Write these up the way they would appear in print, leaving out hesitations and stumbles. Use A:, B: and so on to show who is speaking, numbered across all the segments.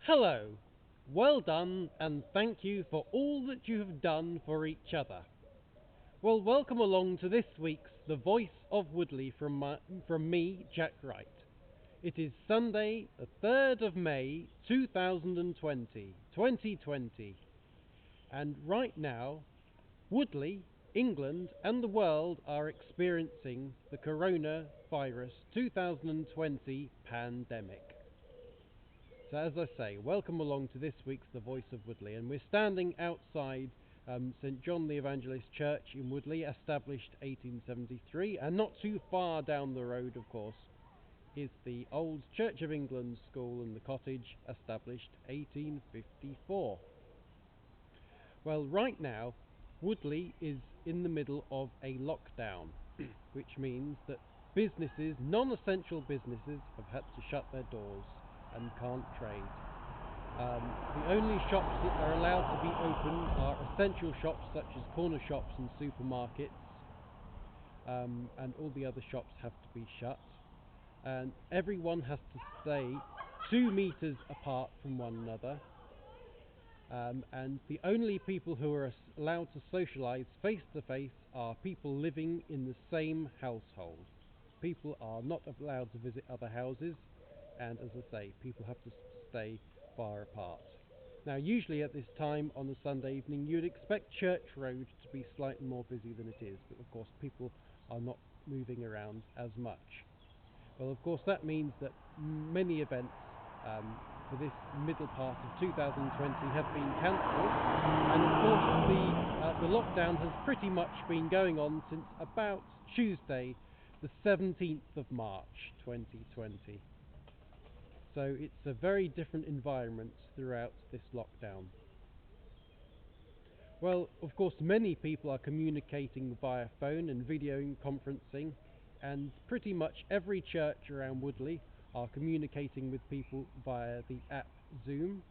A: Hello, well done, and thank you for all that you have done for each other. Well, welcome along to this week's The Voice of Woodley from me, Jack Wright. It is Sunday, the 3rd of May, 2020, and right now, Woodley, England, and the world are experiencing the coronavirus 2020 pandemic. So as I say, welcome along to this week's The Voice of Woodley, and we're standing outside St John the Evangelist Church in Woodley, established 1873, and not too far down the road, of course, is the old Church of England School and the cottage, established 1854. Well, right now, Woodley is in the middle of a lockdown, which means that businesses, non-essential businesses, have had to shut their doors and can't trade. The only shops that are allowed to be open are essential shops such as corner shops and supermarkets, and all the other shops have to be shut, and everyone has to stay 2 meters apart from one another, and the only people who are allowed to socialise face to face are people living in the same household. People are not allowed to visit other houses, and as I say, people have to stay far apart. Now, usually at this time on a Sunday evening, you'd expect Church Road to be slightly more busy than it is, but of course people are not moving around as much. Well, of course that means that many events for this middle part of 2020 have been cancelled, and of course the lockdown has pretty much been going on since about Tuesday, the 17th of March 2020. So it's a very different environment throughout this lockdown. Well, of course, many people are communicating via phone and video conferencing, and pretty much every church around Woodley are communicating with people via the app Zoom,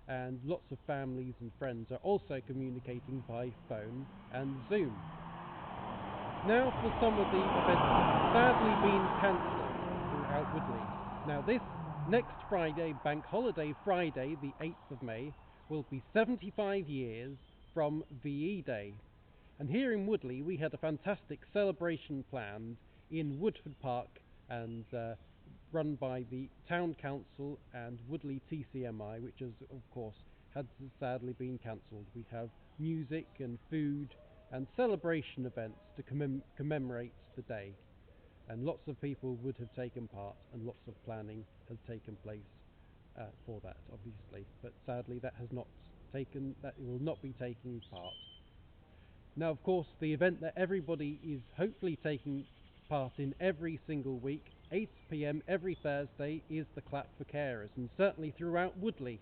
A: and lots of families and friends are also communicating by phone and Zoom. Now for some of the events that have sadly been cancelled throughout Woodley. Now this next Friday, Bank Holiday Friday, the 8th of May, will be 75 years from VE Day. And here in Woodley, we had a fantastic celebration planned in Woodford Park, and run by the Town Council and Woodley TCMI, which has, of course, had sadly been cancelled. We have music and food and celebration events to commemorate the day. And lots of people would have taken part, and lots of planning has taken place for that, obviously. But sadly, that will not be taking part. Now, of course, the event that everybody is hopefully taking part in every single week, 8 p.m. every Thursday, is the Clap for Carers, and certainly throughout Woodley,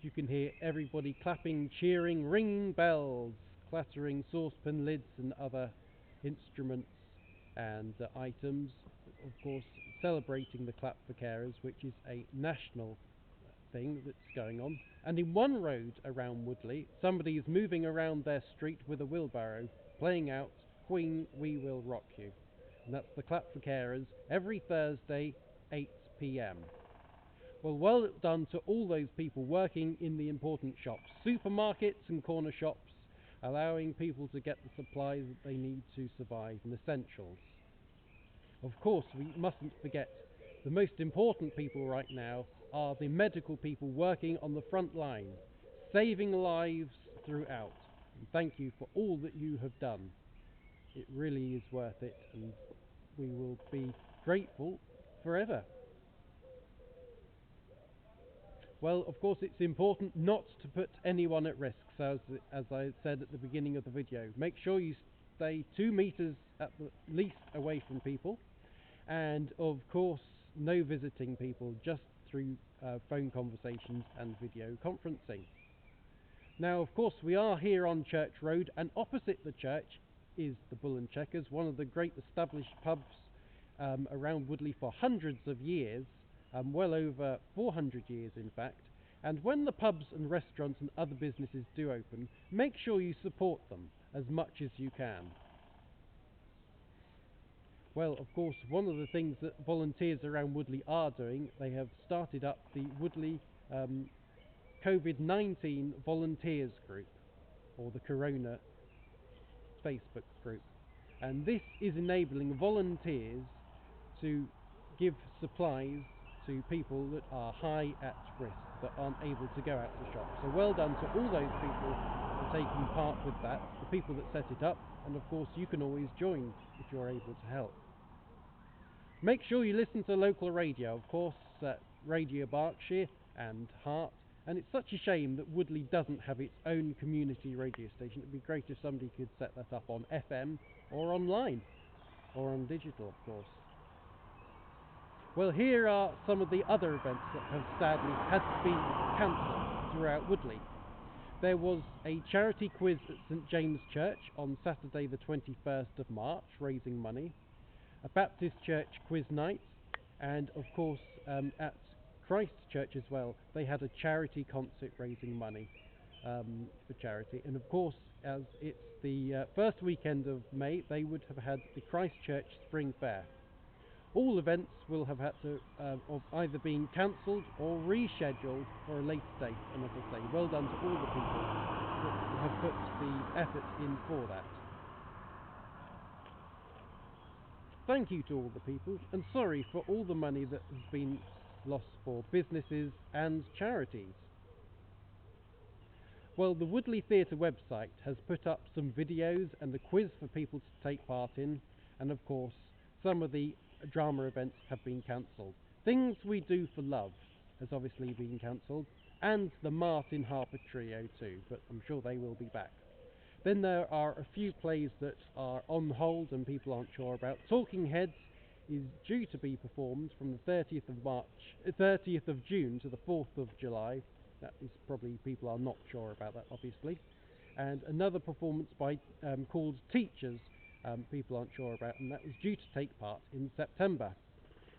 A: you can hear everybody clapping, cheering, ringing bells, clattering saucepan lids and other instruments and items, of course, celebrating the Clap for Carers, which is a national thing that's going on. And in one road around Woodley, somebody is moving around their street with a wheelbarrow, playing out Queen, We Will Rock You. And that's the Clap for Carers, every Thursday, 8 p.m. Well done to all those people working in the important shops, supermarkets and corner shops, allowing people to get the supplies that they need to survive, and essentials. Of course, we mustn't forget the most important people right now are the medical people working on the front line, saving lives throughout. And thank you for all that you have done. It really is worth it, and we will be grateful forever. Well, of course, it's important not to put anyone at risk. So as I said at the beginning of the video, make sure you stay 2 meters at the least away from people, and of course no visiting people, just through phone conversations and video conferencing. Now, of course, we are here on Church Road, and opposite the church is the Bull and Checkers, one of the great established pubs around Woodley for hundreds of years, well over 400 years in fact. And when the pubs and restaurants and other businesses do open, make sure you support them as much as you can. Well, of course, one of the things that volunteers around Woodley are doing, they have started up the Woodley COVID-19 volunteers group, or the Corona Facebook group. And this is enabling volunteers to give supplies to people that are high at risk, that aren't able to go out to shop. So well done to all those people for taking part with that, the people that set it up, and of course you can always join if you're able to help. Make sure you listen to local radio, of course, Radio Berkshire and Heart, and it's such a shame that Woodley doesn't have its own community radio station. It would be great if somebody could set that up on FM or online, or on digital, of course. Well, here are some of the other events that have sadly had to be cancelled throughout Woodley. There was a charity quiz at St James Church on Saturday the 21st of March, raising money. A Baptist Church quiz night, and of course at Christ Church as well, they had a charity concert raising money for charity. And of course, as it's the first weekend of May, they would have had the Christ Church Spring Fair. All events will have had to have either been cancelled or rescheduled for a later date. And as I say, well done to all the people that have put the effort in for that. Thank you to all the people, and sorry for all the money that has been lost for businesses and charities. Well, the Woodley Theatre website has put up some videos and a quiz for people to take part in, and of course some of the drama events have been cancelled. Things We Do for Love has obviously been cancelled, and the Martin Harper Trio too, but I'm sure they will be back. Then there are a few plays that are on hold and people aren't sure about. Talking Heads is due to be performed from the 30th of June to the 4th of July. That is probably, people are not sure about that, obviously. And another performance by called Teachers, people aren't sure about, and that was due to take part in September.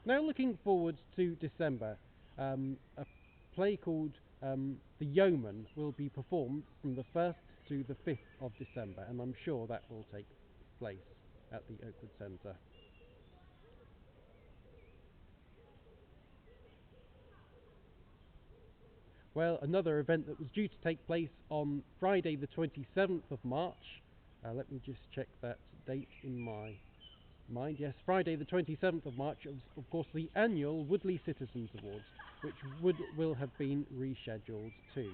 A: Now looking forward to December, a play called The Yeoman will be performed from the 1st to the 5th of December, and I'm sure that will take place at the Oakwood Centre. Well, another event that was due to take place on Friday the 27th of March, let me just check that date in my mind. Yes, Friday the 27th of March, of course the annual Woodley Citizens Awards, which will have been rescheduled too.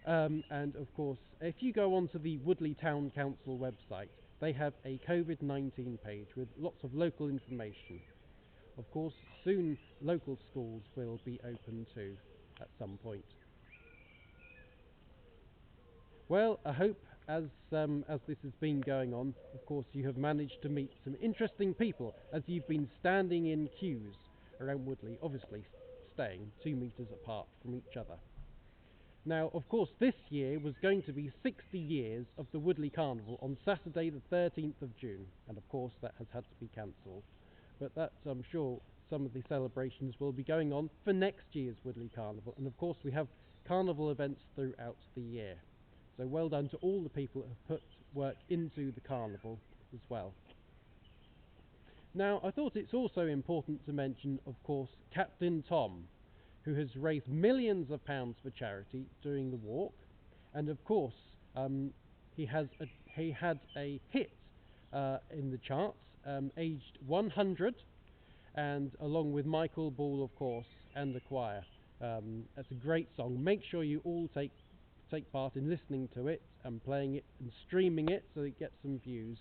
A: And of course, if you go onto the Woodley Town Council website, they have a COVID-19 page with lots of local information. Of course, soon local schools will be open too at some point. Well, I hope as this has been going on, of course, you have managed to meet some interesting people as you've been standing in queues around Woodley, obviously staying 2 metres apart from each other. Now, of course, this year was going to be 60 years of the Woodley Carnival on Saturday the 13th of June, and of course that has had to be cancelled. But that, I'm sure, some of the celebrations will be going on for next year's Woodley Carnival, and of course we have carnival events throughout the year. So well done to all the people that have put work into the carnival as well. Now, I thought it's also important to mention, of course, Captain Tom, who has raised millions of pounds for charity during the walk, and of course he had a hit in the charts, aged 100, and along with Michael Ball, of course, and the choir. That's a great song. Make sure you all take part in listening to it and playing it and streaming it so it gets some views.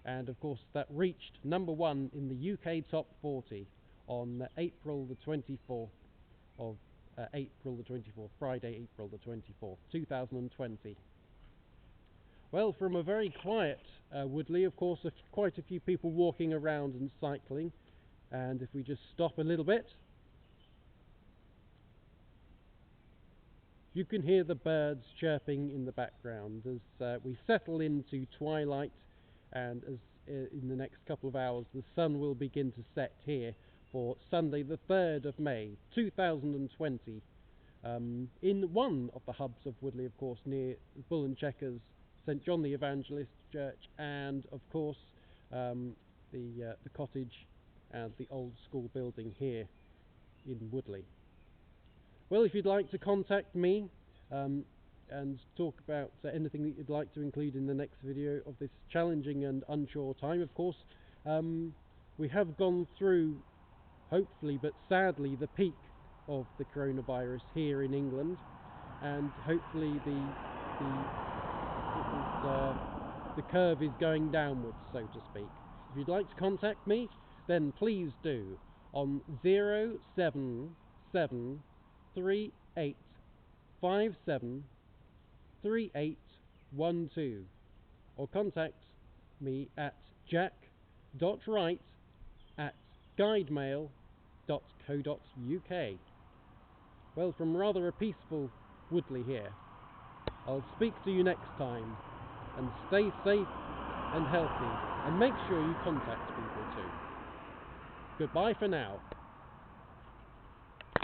A: And of course that reached number 1 in the UK Top 40 on April the 24th of Friday, April the 24th, 2020. Well, from a very quiet Woodley, of course, quite a few people walking around and cycling. And if we just stop a little bit, you can hear the birds chirping in the background as we settle into twilight, and as in the next couple of hours the sun will begin to set here for Sunday the 3rd of May 2020 in one of the hubs of Woodley, of course, near Bull and Checkers, St John the Evangelist Church, and of course the cottage and the old school building here in Woodley. Well, if you'd like to contact me and talk about anything that you'd like to include in the next video of this challenging and unsure time, of course, we have gone through, hopefully but sadly, the peak of the coronavirus here in England, and hopefully the curve is going downwards, so to speak. If you'd like to contact me, then please do on 07738573812, or contact me at jack.wright@guidemail.co.uk. Well, from rather a peaceful Woodley here, I'll speak to you next time, and stay safe and healthy, and make sure you contact people too. Goodbye for now.